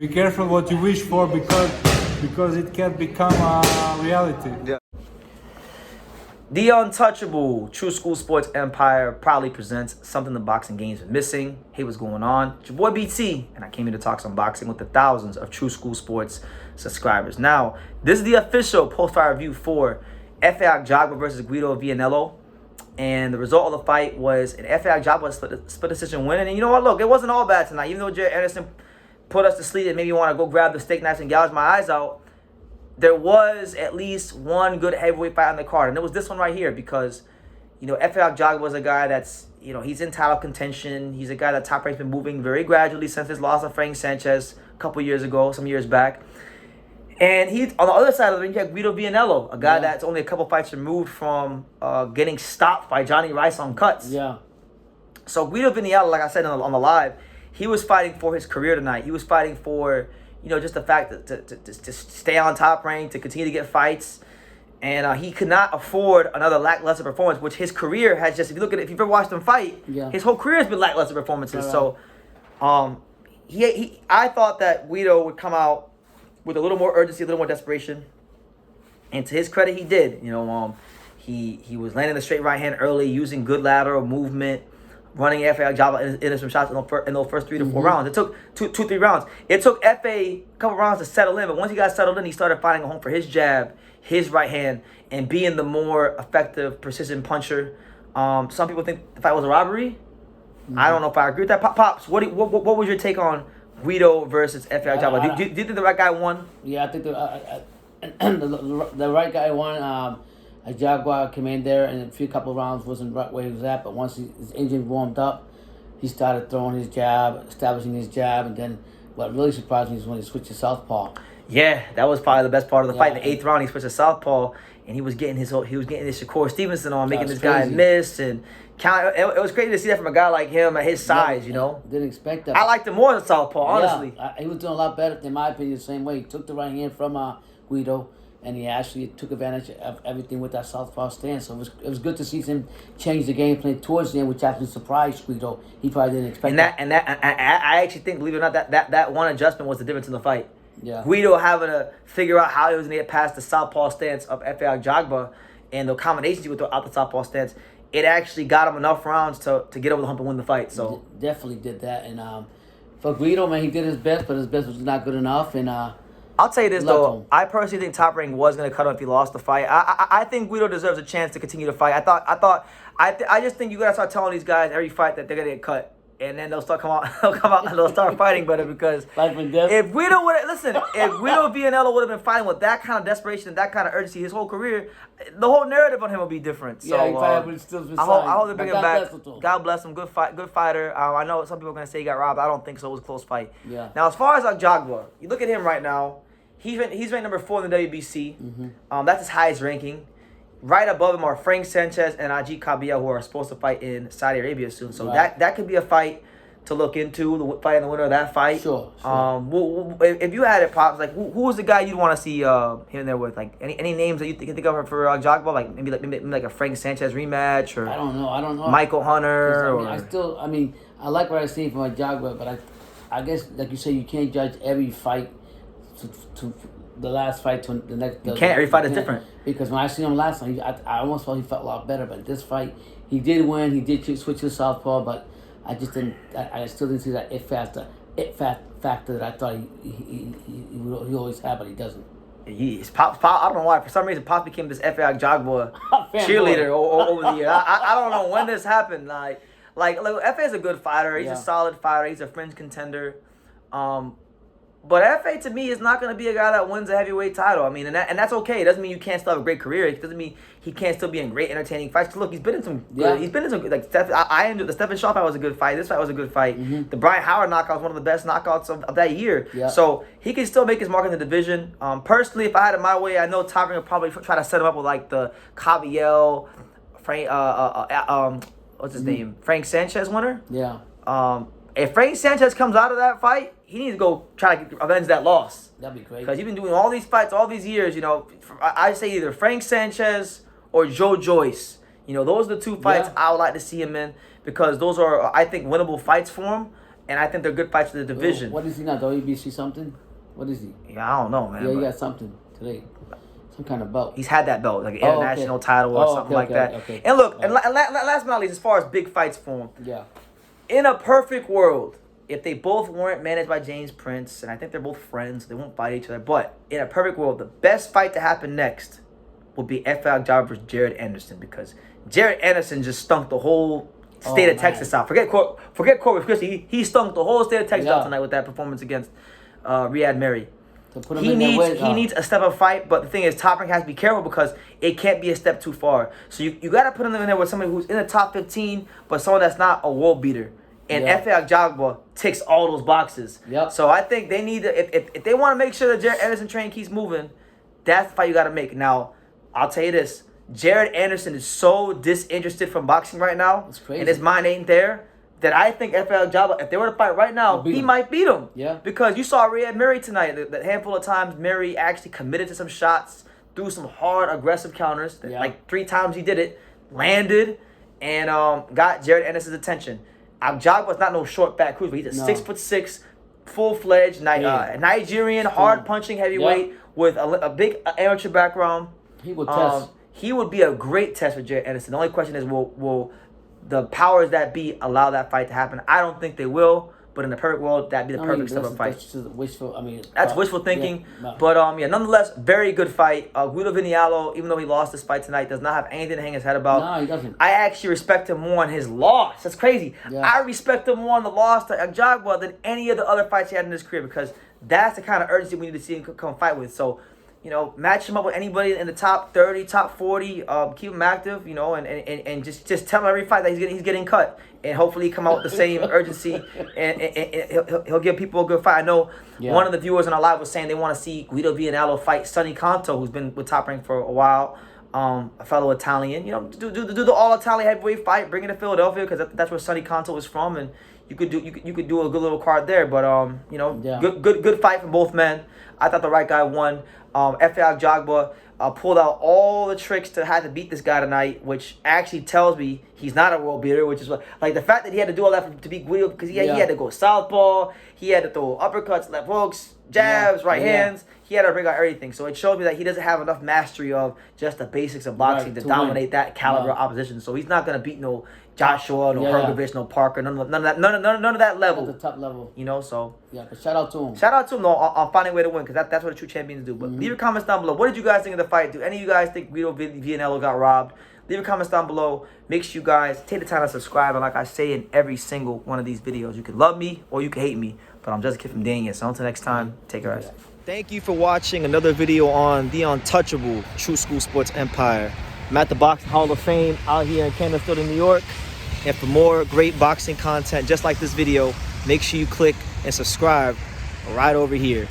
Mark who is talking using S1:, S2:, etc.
S1: Be careful what you wish for because it can become a reality.
S2: Yeah. The Untouchable True School Sports Empire proudly presents something the boxing games are missing. Hey, what's going on? It's your boy BT, and I came here to talk some boxing with the thousands of True School Sports subscribers. Now, this is the official post-fight review for Efe Ajagba versus Guido Vianello. And the result of the fight was an Efe Ajagba split decision win. And you know what? Look, it wasn't all bad tonight. Even though Jared Anderson put us to sleep and made me want to go grab the steak knives and gouge my eyes out, there was at least one good heavyweight fight on the card. And it was this one right here because, you know, Efe Ajagba was a guy that's, you know, he's in title contention. He's a guy that Top Rank's been moving very gradually since his loss of Frank Sanchez a couple years ago, some years back. And he, on the other side of the ring, you have Guido Vianello, a guy that's only a couple fights removed from getting stopped by Johnny Rice on cuts.
S3: Yeah.
S2: So Guido Vianello, like I said on the live, he was fighting for his career tonight. He was fighting for, you know, just the fact that to stay on Top Rank, to continue to get fights. And he could not afford another lackluster performance, which his career has just, if you look at it, if you've ever watched him fight, his whole career has been lackluster performances. Right. So I thought that Guido would come out with a little more urgency, a little more desperation. And to his credit, he did. You know, he was landing the straight right hand early, using good lateral movement, running Efe Ajagba into some shots in those first 3 to 4 rounds. It took two, 3 rounds. It took Efe a couple rounds to settle in, but once he got settled in, he started finding a home for his jab, his right hand, and being the more effective precision puncher. Some people think the fight was a robbery. I don't know if I agree with that. Pops, what was your take on Guido versus Efe Ajagba? Do you think the right guy won?
S3: Yeah, I think the right guy won. Ajagba came in there, and a couple rounds wasn't right where he was at, but once his engine warmed up, he started throwing his jab, establishing his jab, and then what really surprised me is when he switched to southpaw. Yeah,
S2: that was probably the best part of the fight. In the 8th round, he switched to southpaw, and he was getting his Shakur Stevenson on, making this guy miss and count. It was crazy to see that from a guy like him at his size, you know.
S3: Didn't expect that.
S2: I liked him more than southpaw, honestly.
S3: Yeah, he was doing a lot better, in my opinion, the same way. He took the right hand from Guido, and he actually took advantage of everything with that southpaw stance. So it was good to see him change the game plan towards the end, which actually surprised Guido. He probably didn't expect that.
S2: And I actually think, believe it or not, that one adjustment was the difference in the fight.
S3: Yeah.
S2: Guido having to figure out how he was going to get past the southpaw stance of Efe Ajagba and the combinations he would throw out the southpaw stance, it actually got him enough rounds to get over the hump and win the fight. So
S3: definitely did that. And for Guido, man, he did his best, but his best was not good enough. And
S2: I'll tell you this, though. I personally think Top Rank was going to cut him if he lost the fight. I think Guido deserves a chance to continue to fight. I just think you got to start telling these guys every fight that they're going to get cut. And then they'll start and they'll start fighting better because if Guido Vianello would have been fighting with that kind of desperation and that kind of urgency his whole career, the whole narrative on him would be different. So
S3: he probably would still
S2: I hope they bring him back. God bless him. Good fighter. I know some people are gonna say he got robbed. I don't think so. It was a close fight.
S3: Yeah.
S2: Now as far as Ajagba, you look at him right now. He's ranked number 4 in the WBC. That's his highest ranking. Right above him are Frank Sanchez and Ajit Kabia, who are supposed to fight in Saudi Arabia soon. So that could be a fight to look into, fighting the winner of that fight.
S3: Sure.
S2: If you had it, Pops, like who was the guy you'd want to see him there with? Like any names that you can think of for Ajagba? Like maybe like a Frank Sanchez rematch, or
S3: I don't know.
S2: Michael Hunter.
S3: I like what I see from Ajagba, but I guess like you say, you can't judge every fight to the last fight to the next.
S2: Every fight is different.
S3: Because when I seen him last time, I almost felt he felt a lot better. But this fight, he did win. He did switch to southpaw, but I just didn't. I still didn't see that it factor that I thought he always had, but he doesn't.
S2: Pop, I don't know why. For some reason, Pop became this Efe Ajagba cheerleader over the year. I don't know when this happened. Like Efe is a good fighter. He's a solid fighter. He's a fringe contender. But Efe, to me, is not going to be a guy that wins a heavyweight title. I mean, and that's okay. It doesn't mean you can't still have a great career. It doesn't mean he can't still be in great, entertaining fights. 'Cause look, he's been in some like I enjoyed the Stephen Shaw fight was a good fight. This fight was a good fight. The Brian Howard knockout was one of the best knockouts of that year. Yeah. So he can still make his mark in the division. Personally, if I had it my way, I know Top Rank would probably try to set him up with like the Cabiel, Frank, what's his name? Frank Sanchez winner.
S3: Yeah.
S2: If Frank Sanchez comes out of that fight, he needs to go try to avenge that loss.
S3: That'd be great.
S2: Because he's been doing all these fights all these years, you know. I say either Frank Sanchez or Joe Joyce. You know, those are the 2 fights I would like to see him in because those are, I think, winnable fights for him. and I think they're good fights for the division.
S3: What is he now? WBC something? What is he?
S2: Yeah, I don't know, man.
S3: Yeah, he got something today. Some kind of belt.
S2: He's had that belt, like an international title or something like that.
S3: Okay.
S2: And look, and last but not least, as far as big fights for him,
S3: Yeah.
S2: in a perfect world, if they both weren't managed by James Prince, and I think they're both friends, they won't fight each other. But in a perfect world, the best fight to happen next would be Efe Ajagba versus Jared Anderson, because Jared Anderson just stunk the whole state of Texas out. Forget Corpus Christi. He stunk the whole state of Texas out tonight with that performance against Riyad Mary. He needs a step up fight, but the thing is, Top Rank has to be careful because it can't be a step too far. So you got to put him in there with somebody who's in the top 15, but someone that's not a world beater. And Efe Ajagba ticks all those boxes.
S3: Yep.
S2: So I think they need to, if they want to make sure that Jared Anderson train keeps moving, that's the fight you got to make. Now, I'll tell you this. Jared Anderson is so disinterested from boxing right now,
S3: it's crazy,
S2: and his mind ain't there, that I think Efe Ajagba, if they were to fight right now, he might beat him.
S3: Yeah. Because
S2: you saw Riyad Mary tonight. The handful of times Mary actually committed to some shots, threw some hard, aggressive counters.
S3: Yeah.
S2: Like 3 times he did it, landed, and got Jared Anderson's attention. Ajagba's not no short back cruiser, but he's a 6'6", full-fledged Nigerian, hard-punching heavyweight with a big amateur background.
S3: He would test.
S2: He would be a great test for Jared Anderson. The only question is, will the powers that be allow that fight to happen? I don't think they will, but in the perfect world, that'd be the perfect step of fight.
S3: That's just wishful.
S2: That's wishful thinking.
S3: Yeah,
S2: but nonetheless, very good fight. Guido Vianello, even though he lost this fight tonight, does not have anything to hang his head about.
S3: No, he doesn't.
S2: I actually respect him more on his loss. That's crazy.
S3: Yeah.
S2: I respect him more on the loss to Ajagba than any of the other fights he had in his career, because that's the kind of urgency we need to see him come fight with. So, match him up with anybody in the top 30, top 40. Keep him active, and just tell him every fight that he's getting cut, and hopefully come out with the same urgency, and he'll give people a good fight. I know one of the viewers on our live was saying they want to see Guido Vianello fight Sonny Canto, who's been with Top Rank for a while, a fellow Italian. Do the all Italian heavyweight fight, bring it to Philadelphia, because that's where Sonny Canto is from, and you could do a good little card there. But good fight from both men. I thought the right guy won. Efe Ajagba pulled out all the tricks to have to beat this guy tonight, which actually tells me he's not a world beater, which is what, like, the fact that he had to do all that to beat Guido, because he had to go southpaw, he had to throw uppercuts, left hooks, jabs, right hands. He had to bring out everything. So it showed me that he doesn't have enough mastery of just the basics of boxing to dominate that caliber opposition. So he's not gonna beat no Joshua, no Hergovich, no Parker, none of that level.
S3: At the top level.
S2: So
S3: but shout out to him.
S2: Shout out to him though on finding a way to win, because that's what the true champions do. But leave your comments down below. What did you guys think of the fight? Do any of you guys think Guido Vianello got robbed? Leave your comments down below. Make sure you guys take the time to subscribe. And like I say in every single one of these videos, you can love me or you can hate me, but I'm just a kid from Daniel. So until next time, take care, guys. Thank you for watching another video on the untouchable True School Sports Empire. I'm at the Boxing Hall of Fame out here in Canterfield, New York. And for more great boxing content just like this video, make sure you click and subscribe right over here.